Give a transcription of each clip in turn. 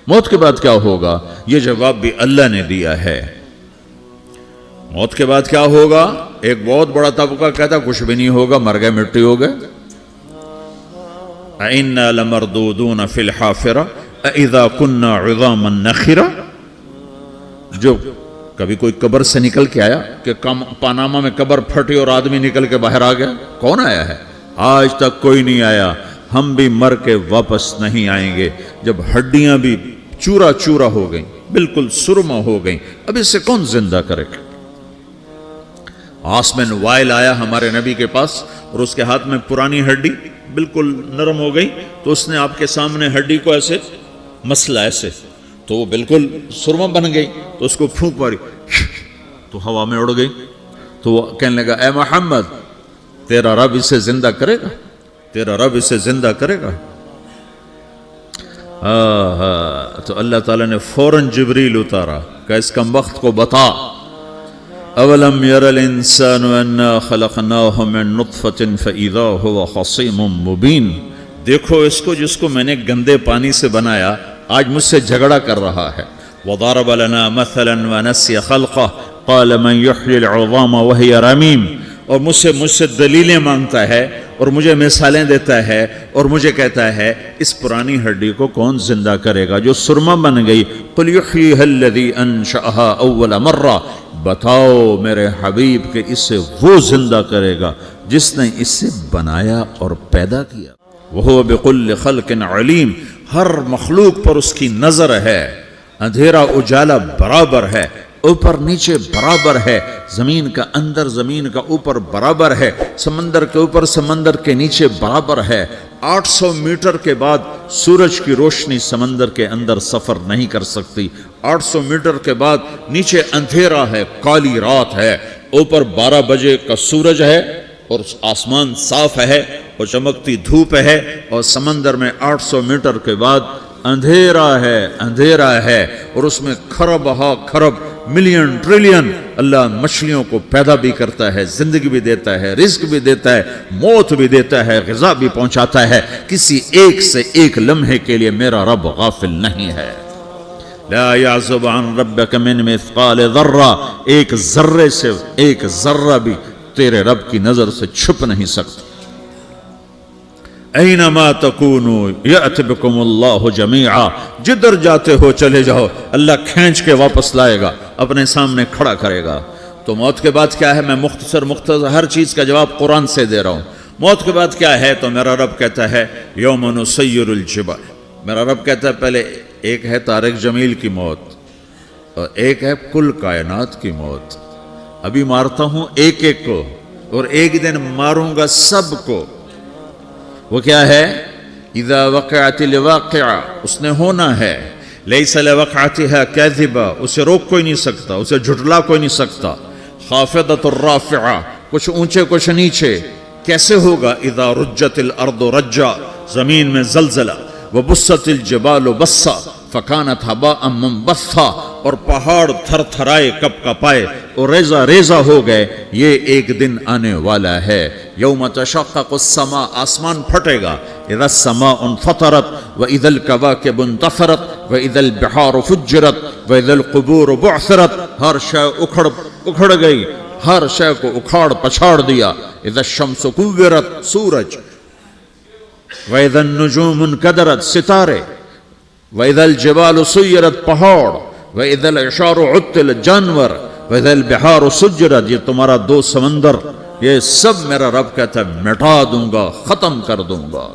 موت کے بعد کیا ہوگا؟ یہ جواب بھی اللہ نے دیا ہے۔ موت کے بعد کیا ہوگا؟ ایک بہت بڑا طبقہ کہتا کچھ بھی نہیں ہوگا، مر گئے، مٹی ہو گئے۔ اِنَّا لَمَرْدُودُونَ فِي الْحَافِرَةِ اِذَا كُنَّا عِظَامًا نَخِرَةً۔ جو کبھی کوئی قبر سے نکل کے آیا کہ پاناما میں قبر پھٹی اور آدمی نکل کے باہر آ گیا؟ کون آیا ہے؟ آج تک کوئی نہیں آیا۔ ہم بھی مر کے واپس نہیں آئیں گے۔ جب ہڈیاں بھی چورا چورا ہو گئیں، بالکل سرما ہو گئیں، اب اس سے کون زندہ کرے گا؟ عاص بن وائل آیا ہمارے نبی کے پاس اور اس کے ہاتھ میں پرانی ہڈی بالکل نرم ہو گئی، تو اس نے آپ کے سامنے ہڈی کو ایسے مسلا ایسے، تو وہ بالکل سرما بن گئی، تو اس کو پھونک ماری تو ہوا میں اڑ گئی۔ تو وہ کہنے لگا اے محمد، تیرا رب اسے زندہ کرے گا؟ تیرا رب اسے زندہ کرے گا؟ تو اللہ تعالیٰ نے فوراً جبریل اتارا کہ اس کمبخت کو بتا، اولم یر الانسان انا خلقناہ من نطفۃ فاذا هو خصیم مبین۔ دیکھو اس کو جس کو میں نے گندے پانی سے بنایا، آج مجھ سے جھگڑا کر رہا ہے۔ وضرب لنا مثلا ونسی خلقہ قال من یحیی العظام وہی رمیم۔ اور مجھ سے دلیلیں مانگتا ہے اور مجھے مثالیں دیتا ہے اور مجھے کہتا ہے اس پرانی ہڈی کو کون زندہ کرے گا جو سرما بن گئی؟ قل یحییھا الذی انشأھا اول مرہ۔ بتاؤ میرے حبیب کہ اسے وہ زندہ کرے گا جس نے اسے بنایا اور پیدا کیا۔ وہو بکل خلق علیم۔ ہر مخلوق پر اس کی نظر ہے، اندھیرا اجالا برابر ہے، اوپر نیچے برابر ہے، زمین کا اندر زمین کا اوپر برابر ہے، سمندر کے اوپر سمندر کے نیچے برابر ہے۔ 800 میٹر کے بعد سورج کی روشنی سمندر کے اندر سفر نہیں کر سکتی۔ 800 میٹر کے بعد نیچے اندھیرا ہے، کالی رات ہے، اوپر 12 بجے کا سورج ہے اور آسمان صاف ہے اور چمکتی دھوپ ہے، اور سمندر میں 800 میٹر کے بعد اندھیرا ہے اور اس میں کھرب ہا کھرب ملین ٹریلین اللہ مچھلیوں کو پیدا بھی کرتا ہے، زندگی بھی دیتا ہے، رزق بھی دیتا ہے، موت بھی دیتا ہے، غذا بھی پہنچاتا ہے۔ کسی ایک سے ایک لمحے کے لیے میرا رب غافل نہیں ہے۔ لا يعزب عن ربك من مثقال ذرہ، ایک ذرے سے ایک ذرہ بھی تیرے رب کی نظر سے چھپ نہیں سکتا۔ اینما تکونوا یأت بکم اللہ جمیعا، جدھر جاتے ہو چلے جاؤ، اللہ کھینچ کے واپس لائے گا، اپنے سامنے کھڑا کرے گا۔ تو موت کے بعد کیا ہے؟ میں مختصر ہر چیز کا جواب قرآن سے دے رہا ہوں۔ موت کے بعد کیا ہے؟ تو میرا رب کہتا ہے یوم نسیر الجبال۔ میرا رب کہتا ہے پہلے ایک ہے طارق جمیل کی موت اور ایک ہے کل کائنات کی موت۔ ابھی مارتا ہوں ایک ایک کو اور ایک دن ماروں گا سب کو۔ وہ کیا ہے؟ اذا وقعت الواقعہ، اس نے ہونا ہے۔ لیس لوقعتها کاذبہ، اسے روک کوئی نہیں سکتا، اسے جھٹلا کوئی نہیں سکتا۔ خافضۃ الرافعہ، کچھ اونچے کچھ نیچے۔ کیسے ہوگا؟ اذا رجت الارض رجا، زمین میں زلزلہ۔ وبست الجبال بسا فکانت ہباء منبثا، اور پہاڑ تھر تھرائے کپ کپائے اور ریزہ ریزہ ہو گئے۔ یہ ایک دن آنے والا ہے۔ یوم تشقق السماء، آسمان پھٹے گا۔ اذا السماء انفطرت واذا الكواكب انتثرت واذا البحار فجرت واذا القبور بعثرت، ہر شے اکھڑ گئی، ہر شے کو اکھاڑ پچھاڑ دیا۔ اذا الشمس کورت، سورج۔ وَإِذَا النُّجُومُ انْكَدَرَتْ، ستارے۔ وَإِذَا الْجِبَالُ سُيِّرَتْ، پہاڑ۔ وَإِذَا الْعِشَارُ عُطِّلَتْ، جانور۔ وَإِذَا الْبِحَارُ سُجِّرَتْ، یہ تمہارا دو سمندر، یہ سب میرا رب کہتا ہے مٹا دوں گا، ختم کر دوں گا،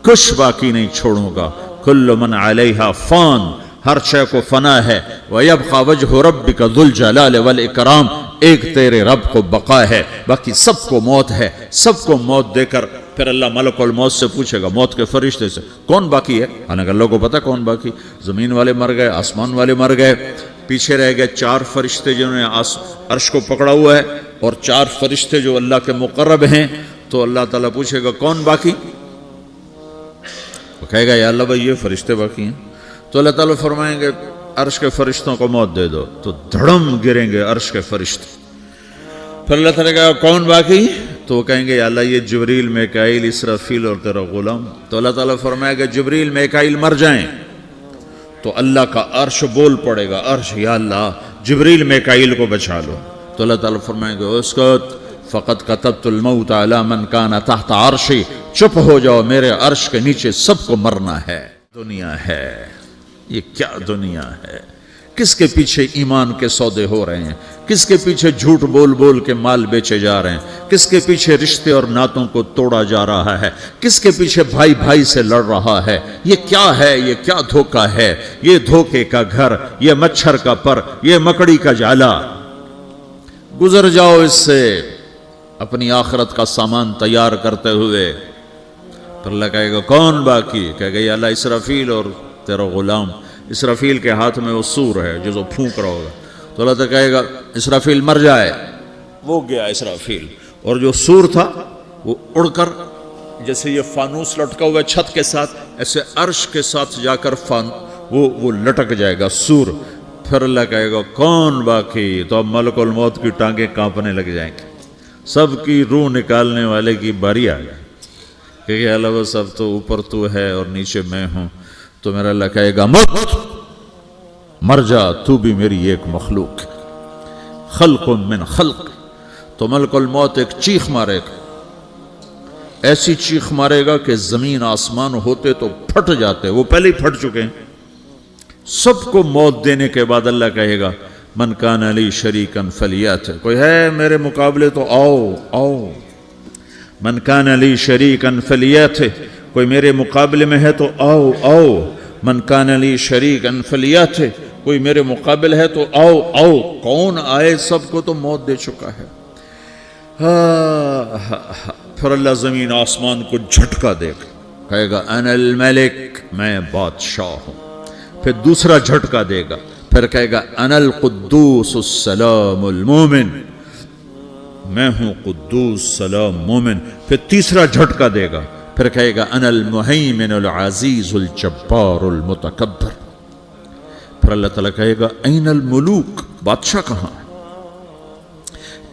کچھ باقی نہیں چھوڑوں گا۔ كُلُّ مَنْ عَلَيْهَا فان، ہر شے کو فنا ہے۔ وَيَبْقَى وَجْهُ رَبِّكَ ذُو الْجَلَالِ وَالْإِكْرَامِ، ایک تیرے رب کو بقا ہے، باقی سب کو موت ہے۔ سب کو موت دے کر پھر اللہ ملک الموت سے پوچھے گا، موت کے فرشتے سے، کون باقی ہے؟ حالانکہ اللہ کو پتا کون باقی۔ زمین والے مر گئے، آسمان والے مر گئے، پیچھے رہ گئے 4 فرشتے جنہوں نے عرش کو پکڑا ہوا ہے، اور 4 فرشتے جو اللہ کے مقرب ہیں۔ تو اللہ تعالیٰ پوچھے گا کون باقی؟ وہ کہے گا یا اللہ بھائی یہ فرشتے باقی ہیں۔ تو اللہ تعالیٰ فرمائیں گے عرش کے فرشتوں کو موت دے دو، تو دھڑم گریں گے عرش کے فرشتے۔ پھر اللہ تعالیٰ کہا کون باقی؟ تو وہ کہیں گے یا اللہ یہ جبریل، میکائیل، اسرافیل اور تیرا غلام۔ تو اللہ تعالیٰ فرمائے گا جبریل، میکائیل مر جائیں تو اللہ کا عرش بول پڑے گا، عرش یا اللہ جبریل میکائیل کو بچا لو، تو اللہ تعالیٰ فرمائیں گے اسکت فقط کتبت الموت علی من کان تحت عرشی، چپ ہو جاؤ، میرے عرش کے نیچے سب کو مرنا ہے۔ دنیا ہے، یہ کیا دنیا ہے؟ کس کے پیچھے ایمان کے سودے ہو رہے ہیں؟ کس کے پیچھے جھوٹ بول بول کے مال بیچے جا رہے ہیں؟ کس کے پیچھے رشتے اور ناتوں کو توڑا جا رہا ہے؟ کس کے پیچھے بھائی بھائی سے لڑ رہا ہے؟ یہ کیا ہے؟ یہ کیا دھوکہ ہے؟ یہ دھوکے کا گھر، یہ مچھر کا پر، یہ مکڑی کا جالا۔ گزر جاؤ اس سے اپنی آخرت کا سامان تیار کرتے ہوئے۔ پھر اللہ کہے گا کون باقی؟ کہے گا یا اللہ اسرافیل اور تیرا غلام۔ اسرافیل کے ہاتھ میں وہ سور ہے جو پھونک رہا ہوگا، تو اللہ تعالیٰ کہے گا اسرافیل مر جائے، وہ گیا اسرافیل، اور جو سور تھا وہ اڑ کر جیسے یہ فانوس لٹکا ہوا ہے چھت کے ساتھ، ایسے عرش کے ساتھ جا کر وہ لٹک جائے گا سور۔ پھر اللہ کہے گا کون باقی؟ تو اب ملک الموت کی ٹانگیں کانپنے لگ جائیں گی، سب کی روح نکالنے والے کی باری آ گئی، کہ اللہ وہ سب تو اوپر تو ہے اور نیچے میں ہوں۔ تو میرا اللہ کہے گا موت مر جا، تو بھی میری ایک مخلوق، خلق من خلق۔ تو ملک الموت ایک چیخ مارے گا، ایسی چیخ مارے گا کہ زمین آسمان ہوتے تو پھٹ جاتے، وہ پہلے ہی پھٹ چکے ہیں۔ سب کو موت دینے کے بعد اللہ کہے گا من کان لی شریکن فلیات، کوئی ہے میرے مقابلے تو آؤ آؤ۔ من کان لی شریکن فلیات، کوئی میرے مقابلے میں ہے تو آؤ آؤ۔ من کان لی شریکن فلیات، کوئی میرے مقابل ہے تو آؤ آؤ۔ کون آئے؟ سب کو تو موت دے چکا ہے۔ پھر اللہ زمین آسمان کو جھٹکا دے گا، کہے گا انا الملک، میں بادشاہ ہوں۔ پھر دوسرا جھٹکا دے گا، پھر کہے گا انا القدوس السلام المومن، میں ہوں قدوس سلام مومن۔ پھر تیسرا جھٹکا دے گا، پھر کہے گا انا المہیمن العزیز الجبار المتکبر۔ پھر اللہ تعالیٰ کہے گا این الملوک، بادشاہ کہاں ہے؟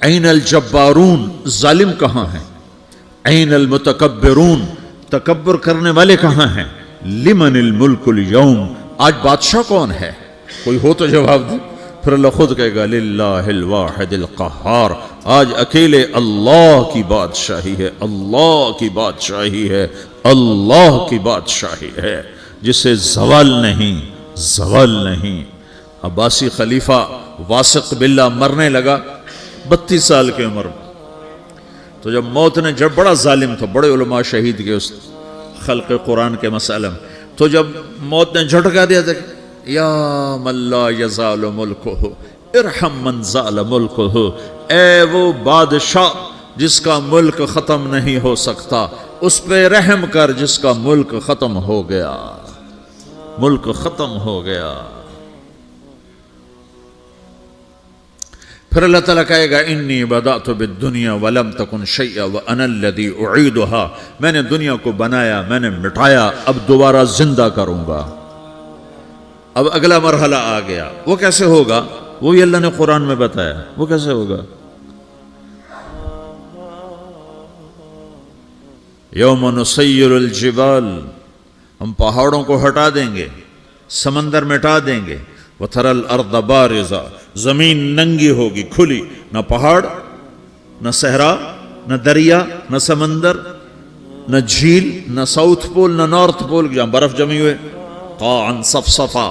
این الجبارون، ظالم کہاں ہیں؟ این المتکبرون، تکبر کرنے والے کہاں ہیں؟ لمن الملک اليوم، آج بادشاہ کون ہے؟ کوئی ہو تو جواب دے۔ پھر اللہ خود کہے گا للہ الواحد القہار، آج اکیلے اللہ کی بادشاہی ہے، اللہ کی بادشاہی ہے، اللہ کی بادشاہی ہے، جسے زوال نہیں، زوال نہیں۔ عباسی خلیفہ واثق باللہ مرنے لگا 32 سال کی عمر میں، تو جب موت نے، جب بڑا ظالم تھا، بڑے علماء شہید کے اس خلق قرآن کے مسئلہ میں، تو جب موت نے جھٹکا دیا تھا یا من لا یزال ملکہ ارحم من زال ملکہ، اے وہ بادشاہ جس کا ملک ختم نہیں ہو سکتا، اس پہ رحم کر جس کا ملک ختم ہو گیا، ملک ختم ہو گیا۔ پھر اللہ تعالیٰ کہے گا انی بدأت بالدنیا ولم تکن شیئا وانا الذی اعیدہا، میں نے دنیا کو بنایا، میں نے مٹایا، اب دوبارہ زندہ کروں گا۔ اب اگلا مرحلہ آ گیا، وہ کیسے ہوگا؟ وہی اللہ نے قرآن میں بتایا، وہ کیسے ہوگا؟ یوم نسیر الجبال، ہم پہاڑوں کو ہٹا دیں گے، سمندر مٹا دیں گے، وتری الارض بارزہ، زمین ننگی ہوگی، کھلی، نہ پہاڑ، نہ صحرا، نہ دریا، نہ سمندر، نہ جھیل، نہ ساؤتھ پول، نہ نارتھ پول جہاں برف جمی ہوئے، قاعا صفصفا،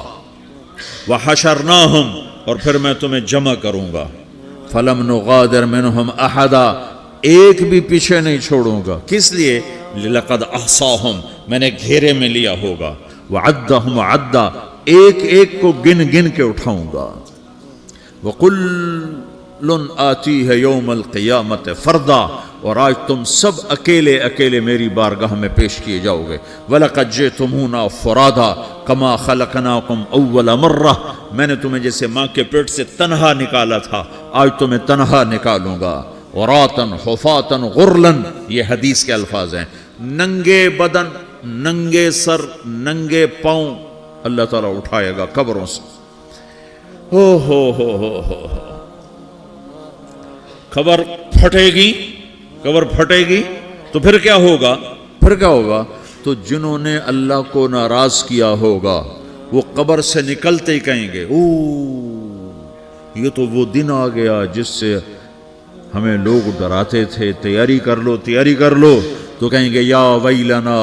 وحشرناہم، اور پھر میں تمہیں جمع کروں گا، فلم نغادر منہم احدا، ایک بھی پیچھے نہیں چھوڑوں گا، کس لیے؟ لقد احصاہم، میں نے گھیرے میں لیا ہوگا، وعدہم عدا، ایک ایک کو گن گن کے اٹھاؤں گا، وَقُلٌ آتِيهَ يَوْمَ الْقِيَامَةِ فَرْدًا، اور آج تم سب اکیلے اکیلے میری بارگاہ میں پیش کیے جاؤ گے، وَلَقَدْ جِئْتُمُونَا فُرَادًا كَمَا خَلَقْنَاكُمْ أَوَّلَ مَرَّةٍ، میں نے تمہیں جیسے ماں کے پیٹ سے تنہا نکالا تھا، آج تمہیں تنہا نکالوں گا، عُرَاةً حُفَاةً غُرْلًا، یہ حدیث کے الفاظ ہیں، ننگے بدن، ننگے سر، ننگے پاؤں اللہ تعالیٰ اٹھائے گا قبروں سے۔ ہو خبر پھٹے گی، قبر پھٹے گی تو پھر کیا ہوگا؟ پھر کیا ہوگا؟ تو جنہوں نے اللہ کو ناراض کیا ہوگا وہ قبر سے نکلتے ہی کہیں گے او یہ تو وہ دن آ گیا جس سے ہمیں لوگ ڈراتے تھے، تیاری کر لو تیاری کر لو. تو کہیں گے یا ویلنا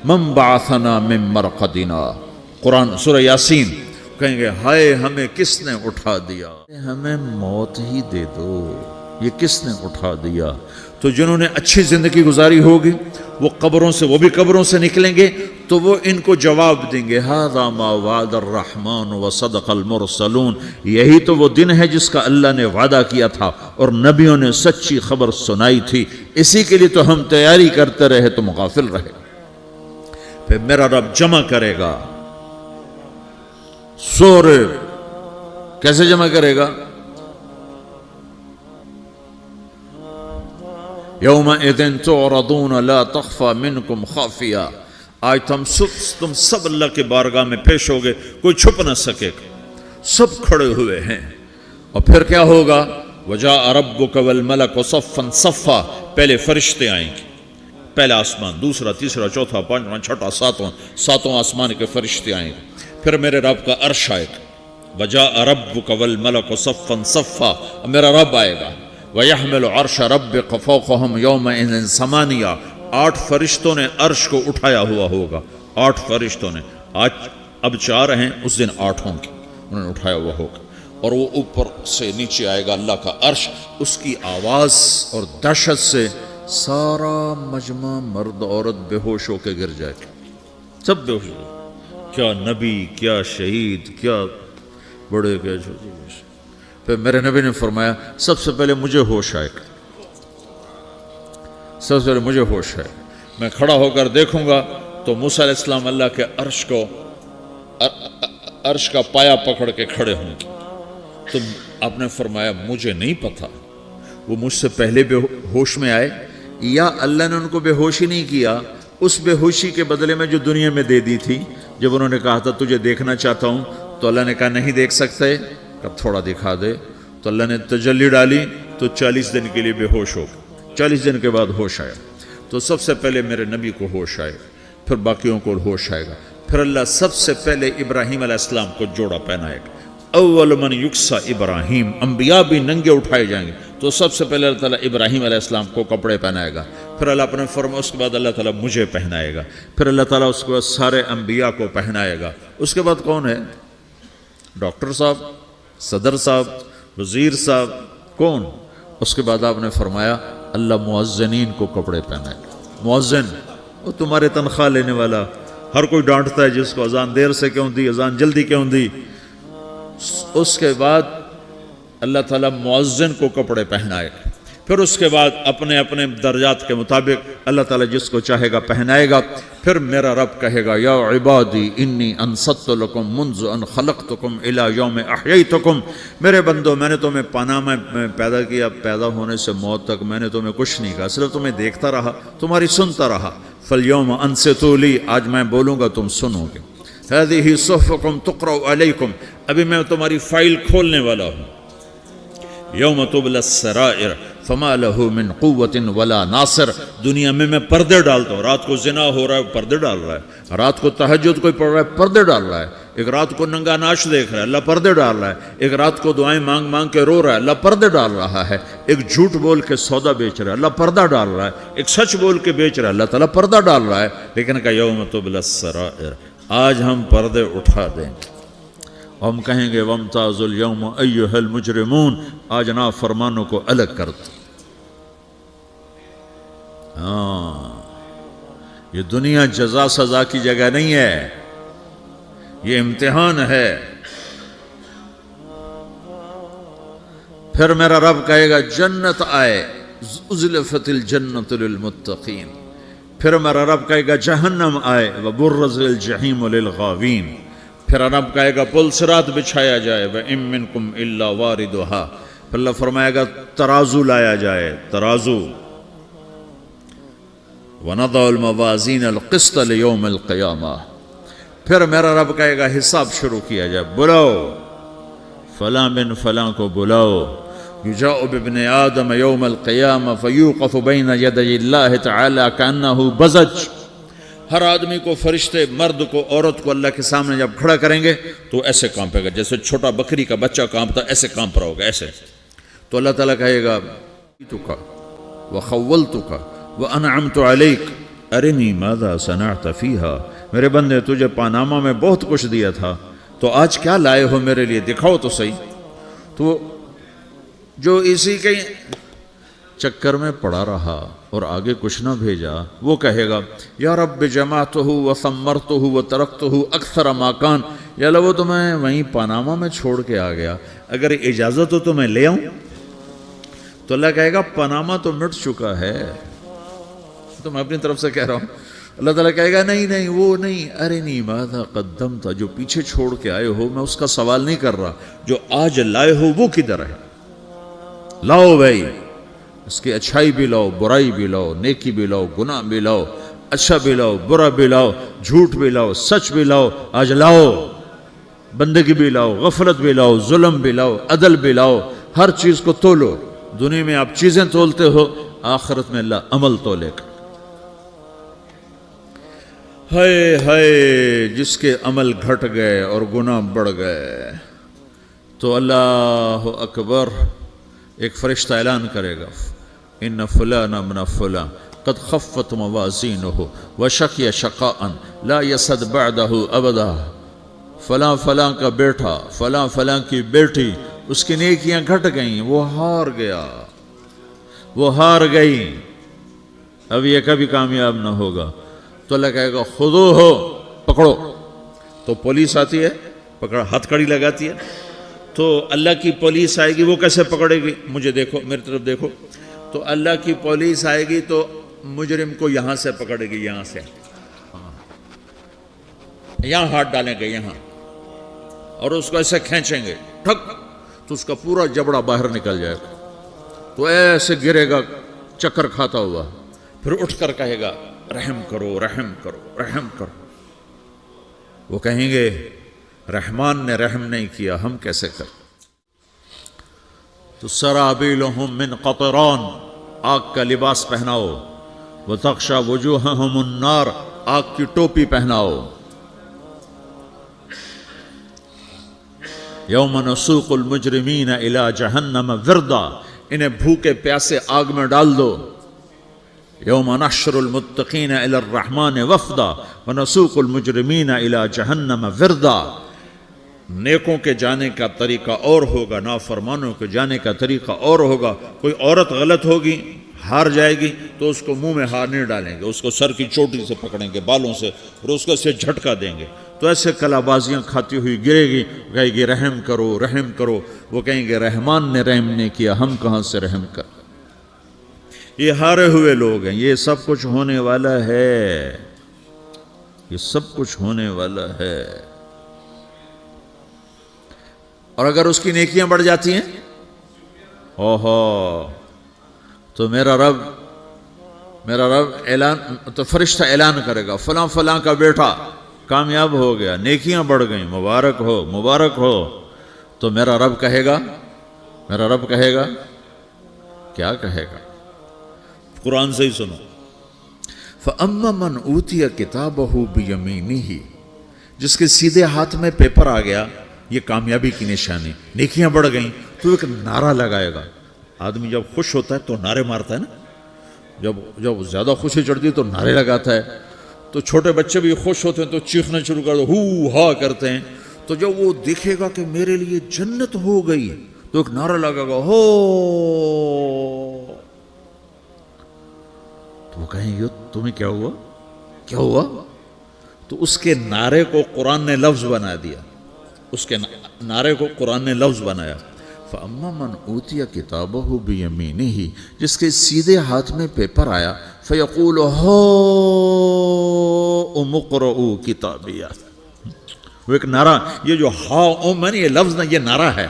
من بعثنا من مرقدنا، قرآن سورہ یاسین. کہیں گے ہائے ہمیں کس نے اٹھا دیا، ہمیں موت ہی دے دو، یہ کس نے اٹھا دیا. تو جنہوں نے اچھی زندگی گزاری ہوگی وہ قبروں سے، وہ بھی قبروں سے نکلیں گے تو وہ ان کو جواب دیں گے ھذا ما وعد الرحمن وصدق المرسلون، یہی تو وہ دن ہے جس کا اللہ نے وعدہ کیا تھا اور نبیوں نے سچی خبر سنائی تھی، اسی کے لیے تو ہم تیاری کرتے رہے تم غافل رہے. پھر میرا رب جمع کرے گا سورے. کیسے جمع کرے گا؟ یومئذ تعرضون لا تخفى منکم خافیہ. آج تم سب اللہ کے بارگاہ میں پیش ہوگے، کوئی چھپ نہ سکے گا، سب کھڑے ہوئے ہیں. اور پھر کیا ہوگا؟ وجاء ربک والملک صفا صفا. پہلے فرشتے آئیں گے، پہلا آسمان، دوسرا، تیسرا، چوتھا، پانچواں، چھٹا، ساتواں آسمان کے فرشتے آئیں گے. پھر میرے رب کا عرش آئے گا. وجاء ربک والملک صفا صفا، میرا رب آئے گا. وَيَحْمِلُ عَرْشَ رَبِّكَ فَوْقَهُمْ يَوْمَئِذٍ ثَمَانِيَةٌ. 8 فرشتوں نے عرش کو اٹھایا ہوا ہوگا. 8 فرشتوں نے، آج اب 4 ہیں، اس دن 8 ہوں گے، انہوں نے اٹھایا ہوا ہوگا. اور وہ اوپر سے نیچے آئے گا اللہ کا عرش. اس کی آواز اور دہشت سے سارا مجمع مرد عورت بے ہوش ہو کے گر جائے گا، سب بے ہوش ہو. کیا نبی، کیا شہید، کیا بڑے، کیا چھوٹے. پھر میرے نبی نے فرمایا سب سے پہلے مجھے ہوش آئے گا، سب سے پہلے مجھے ہوش آئے. میں کھڑا ہو کر دیکھوں گا تو موسیٰ علیہ السلام اللہ کے عرش کا پایا پکڑ کے کھڑے ہوں گے. تو آپ نے فرمایا مجھے نہیں پتا وہ مجھ سے پہلے بے ہوش میں آئے یا اللہ نے ان کو بے ہوش ہی نہیں کیا. اس بے ہوشی کے بدلے میں جو دنیا میں دے دی تھی، جب انہوں نے کہا تھا تجھے دیکھنا چاہتا ہوں، تو اللہ نے کہا نہیں دیکھ سکتے، تھوڑا دکھا دے. تو اللہ نے تجلی ڈالی تو 40 دن کے لیے بے ہوش ہو گئے. 40 دن کے بعد ہوش آیا. تو سب سے پہلے میرے نبی کو ہوش آئے، پھر باقیوں کو ہوش آئے گا. پھر اللہ سب سے پہلے ابراہیم علیہ السلام کو جوڑا پہنائے گا. اول من یکسا ابراہیم. انبیاء بھی ننگے اٹھائے جائیں گے تو سب سے پہلے اللہ تعالیٰ ابراہیم علیہ السلام کو کپڑے پہنائے گا. پھر اللہ اپنے فرما، اس کے بعد اللہ تعالیٰ مجھے پہنائے گا. پھر اللہ تعالیٰ اس کے بعد سارے انبیاء کو پہنائے گا. اس کے بعد کون ہے؟ ڈاکٹر صاحب، صدر صاحب، وزیر صاحب، کون؟ اس کے بعد آپ نے فرمایا اللہ مؤذنین کو کپڑے پہنائے گا. مؤذن وہ تمہارے تنخواہ لینے والا، ہر کوئی ڈانٹتا ہے جس کو اذان دیر سے کیوں دی، اذان جلدی کیوں دی. اس کے بعد اللہ تعالیٰ مؤذن کو کپڑے پہنائے گا. پھر اس کے بعد اپنے اپنے درجات کے مطابق اللہ تعالیٰ جس کو چاہے گا پہنائے گا. پھر میرا رب کہے گا یا عبادی انی انصت لکم منذ ان خلقتکم الی یوم احییتکم. میرے بندو، میں نے تمہیں پاناما میں پیدا کیا، پیدا ہونے سے موت تک میں نے تمہیں کچھ نہیں کہا، صرف تمہیں دیکھتا رہا، تمہاری سنتا رہا. فالیوم انصتوا لی، آج میں بولوں گا تم سنو گے. ہذہ صحفکم تقرأ علیکم، ابھی میں تمہاری فائل کھولنے والا ہوں. یوم تبلی السرائر فما لہ من قوت ولا ناصر. دنیا میں پردے ڈالتا ہوں. رات کو زنا ہو رہا ہے، پردے ڈال رہا ہے. رات کو تہجد کوئی پڑھ رہا ہے، پردے ڈال رہا ہے. ایک رات کو ننگا ناچ دیکھ رہا ہے، اللہ پردے ڈال رہا ہے. ایک رات کو دعائیں مانگ مانگ کے رو رہا ہے، اللہ پردے ڈال رہا ہے. ایک جھوٹ بول کے سودا بیچ رہا ہے، اللہ پردہ ڈال رہا ہے. ایک سچ بول کے بیچ رہا ہے، اللہ تعالیٰ پردہ ڈال رہا ہے. لیکن کہ یوم تبلی السرائر، آج ہم پردے اٹھا دیں گے. ہم کہیں گے وامتازوا اليوم ایھا المجرمون، آج نافرمانوں کو الگ کر دو. یہ دنیا جزا سزا کی جگہ نہیں ہے، یہ امتحان ہے. پھر میرا رب کہے گا جنت آئے، ازلفت الجنت للمتقین. پھر میرا رب کہے گا جہنم آئے، وبرز الجحیم للغاوین. پھر رب کہے گا پل صراط بچھایا جائے، وَإِن مِّنكُمْ إِلَّا وَارِدُهَا. پھر اللہ فرمائے گا ترازو لایا جائے، ترازو. وَنَضَعُ الْمَوَازِينَ الْقِسْطَ لِيَوْمِ الْقِيَامَةِ. پھر میرا رب کہے گا حساب شروع کیا جائے، بلاؤ فلاں بن فلاں کو بلاؤ. يُجَاءُ بِابْنِ آدَمَ يَوْمَ الْقِيَامَةِ فَيُوقَفُ بَيْنَ يَدَيِ اللَّهِ تَعَالَى كَأَنَّهُ بَزَجٌ. ہر آدمی کو، فرشتے، مرد کو، عورت کو اللہ کے سامنے جب کھڑا کریں گے تو ایسے کانپے گا، جیسے چھوٹا بکری کا بچہ کانپتا ایسے کانپ رہا ہوگا ایسے. تو اللہ تعالیٰ کہے گا وَخَوَّلْتُكَ وَأَنْعَمْتُ عَلَيْكَ أَرِنِي مَاذَا صَنَعْتَ فِيهَا. میرے بندے تجھے پاناما میں بہت کچھ دیا تھا، تو آج کیا لائے ہو میرے لیے، دکھاؤ تو صحیح. تو جو اسی کے چکر میں پڑا رہا اور آگے کچھ نہ بھیجا، وہ کہے گا یا رب جمعتہ وثمرتہ وترکتہ اکثر ما کان. یا اللہ وہ تو میں وہیں پاناما میں چھوڑ کے آ گیا، اگر اجازت ہو تو میں لے آؤں. تو اللہ کہے گا پاناما تو مٹ چکا ہے. تو میں اپنی طرف سے کہہ رہا ہوں. اللہ تعالیٰ کہے گا نہیں نہیں وہ نہیں، ارنی ماذا قدمت، جو پیچھے چھوڑ کے آئے ہو میں اس کا سوال نہیں کر رہا، جو آج لائے ہو وہ کدھر ہے. لاؤ بھائی، اس کی اچھائی بھی لاؤ، برائی بھی لاؤ، نیکی بھی لاؤ، گناہ بھی لاؤ، اچھا بھی لاؤ، برا بھی لاؤ، جھوٹ بھی لاؤ، سچ بھی لاؤ. آج لاؤ، بندگی بھی لاؤ، غفلت بھی لاؤ، ظلم بھی لاؤ، عدل بھی لاؤ. ہر چیز کو تولو. دنیا میں آپ چیزیں تولتے ہو، آخرت میں اللہ عمل تولے گا. ہائے ہائے جس کے عمل گھٹ گئے اور گناہ بڑھ گئے. تو اللہ اکبر، ایک فرشتہ اعلان کرے گا ان فلان من فلان قد خفت موازینہ وشقی شقاء لا یسد بعدہ ابدا. فلاں فلاں کا بیٹا، فلاں فلاں کی بیٹی، اس کی نیکیاں گھٹ گئیں، وہ ہار گیا، وہ ہار گئی، اب یہ کبھی کامیاب نہ ہوگا. تو اللہ کہے گا خودو ہو، پکڑو. تو پولیس آتی ہے، پکڑا، ہتھ کڑی لگاتی ہے. تو اللہ کی پولیس آئے گی، وہ کیسے پکڑے گی؟ مجھے دیکھو، میری طرف دیکھو. تو اللہ کی پولیس آئے گی تو مجرم کو یہاں سے پکڑے گی، یہاں سے، یہاں ہاتھ ڈالیں گے یہاں، اور اس کو ایسے کھینچیں گے ٹھک، تو اس کا پورا جبڑا باہر نکل جائے گا. تو ایسے گرے گا چکر کھاتا ہوا، پھر اٹھ کر کہے گا رحم کرو، رحم کرو، رحم کرو. وہ کہیں گے رحمان نے رحم نہیں کیا، ہم کیسے کریں؟ تو سرابیلہم من قطران، آگ کا لباس پہناؤ. وتغشا وجوہہم النار، آگ کی ٹوپی پہناؤ. یوم نسوق المجرمین الی جہنم وردا، انہیں بھوکے پیاسے آگ میں ڈال دو. یوم نحشر المتقین الی الرحمن وفدا ونسوق المجرمین الی جہنم وردا. نیکوں کے جانے کا طریقہ اور ہوگا، نافرمانوں کے جانے کا طریقہ اور ہوگا. کوئی عورت غلط ہوگی، ہار جائے گی، تو اس کو منہ میں ہار نہیں ڈالیں گے، اس کو سر کی چوٹی سے پکڑیں گے، بالوں سے، اور اس کو اسے جھٹکا دیں گے. تو ایسے کلا بازیاں کھاتی ہوئی گرے گی، کہے گی رحم کرو، رحم کرو. وہ کہیں گے رحمان نے رحم نہیں کیا، ہم کہاں سے رحم کر. یہ ہارے ہوئے لوگ ہیں. یہ سب کچھ ہونے والا ہے، یہ سب کچھ ہونے والا ہے. اور اگر اس کی نیکیاں بڑھ جاتی ہیں، اوہو، تو میرا رب اعلان، تو فرشتہ اعلان کرے گا فلاں فلاں کا بیٹا کامیاب ہو گیا، نیکیاں بڑھ گئیں، مبارک ہو، مبارک ہو. تو میرا رب کہے گا کیا کہے گا؟ قرآن سے ہی سنو. فَأَمَّا مَنْ أُوتِيَ كِتَابَهُ بِيَمِينِهِ، جس کے سیدھے ہاتھ میں پیپر آ گیا، یہ کامیابی کی نشانی، نیکیاں بڑھ گئیں. تو ایک نعرہ لگائے گا. آدمی جب خوش ہوتا ہے تو نعرے مارتا ہے نا، جب زیادہ خوشی چڑھتی ہے تو نعرے لگاتا ہے. تو چھوٹے بچے بھی خوش ہوتے ہیں تو چیخنا شروع کر دو، ہو ہا کرتے ہیں. تو جب وہ دیکھے گا کہ میرے لیے جنت ہو گئی، تو ایک نعرہ لگے گا، ہو. تو وہ کہیں گے تمہیں کیا ہوا، کیا ہوا؟ تو اس کے نعرے کو قرآن نے لفظ بنا دیا، اس کے نعرے کو قرآن نے لفظ بنایا. فَأَمَّا مَنْ أُوتِيَ كِتَابَهُ بِيَمِينِهِ، جس کے سیدھے ہاتھ میں پیپر آیا، فَيَقُولُ هَاؤْمُ اقْرَءُوا كِتَابِيَهْ. وہ ایک نعرہ، یہ جو ہاؤم ہے نا، یہ لفظ نہ، یہ نعرہ ہے.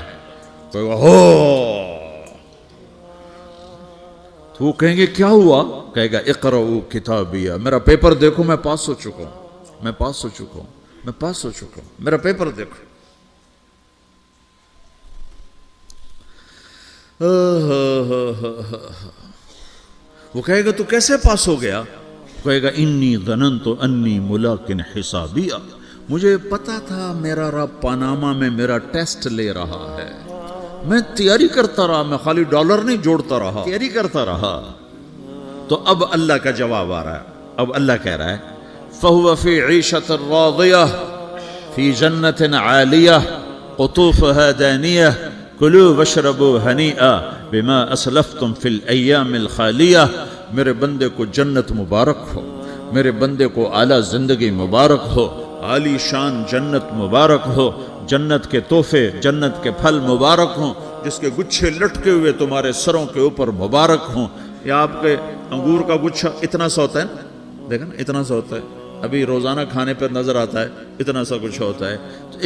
تو وہ کہیں گے کیا ہوا؟ کہے گا اقرؤوا کتابیہ، میرا پیپر دیکھو، میں پاس ہو چکا ہوں، میں پاس ہو چکا ہوں، میں پاس ہو چکا ہوں، میرا پیپر دیکھو. وہ کہے گا تو کیسے پاس ہو گیا؟ کہے گا انی ظننت انی ملاقن حسابیہ، مجھے پتا تھا میرا رب پاناما میں میرا ٹیسٹ لے رہا ہے، میں تیاری کرتا رہا، میں خالی ڈالر نہیں جوڑتا رہا، تیاری کرتا رہا۔ تو اب اللہ کا جواب آ رہا ہے، اب اللہ کہہ رہا ہے فَهُوَ فِي عِيشَةٍ رَاضِيَةٍ فِي جَنَّةٍ عَالِيَةٍ قُطُوفُهَا دَانِيَةٌ كُلُوا وَاشْرَبُوا هَنِيئًا بِمَا أَسْلَفْتُمْ فِي الْأَيَّامِ الْخَالِيَةِ، میرے بندے کو جنت مبارک ہو، میرے بندے کو اعلیٰ زندگی مبارک ہو، عالی شان جنت مبارک ہو، جنت کے تحفے، جنت کے پھل مبارک ہوں، جس کے گچھے لٹکے ہوئے تمہارے سروں کے اوپر مبارک ہوں۔ یا آپ کے انگور کا گچھا اتنا سا ہوتا ہے نا، دیکھیں نا اتنا سا ہوتا ہے، ابھی روزانہ کھانے پر نظر آتا ہے، اتنا سا گچھا ہوتا ہے۔ تو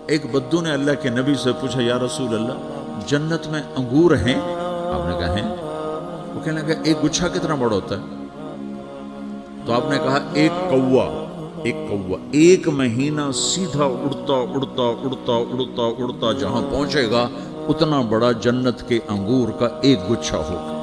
ایک بدو نے اللہ کے نبی سے پوچھا یا رسول اللہ جنت میں انگور ہیں؟ آپ نے کہا ہیں۔ وہ کہنے لگا ایک گچھا کتنا بڑا ہوتا ہے؟ تو آپ نے کہا ایک کوا ایک مہینہ سیدھا اڑتا اڑتا اڑتا اڑتا اڑتا جہاں پہنچے گا اتنا بڑا جنت کے انگور کا ایک گچھا ہوگا۔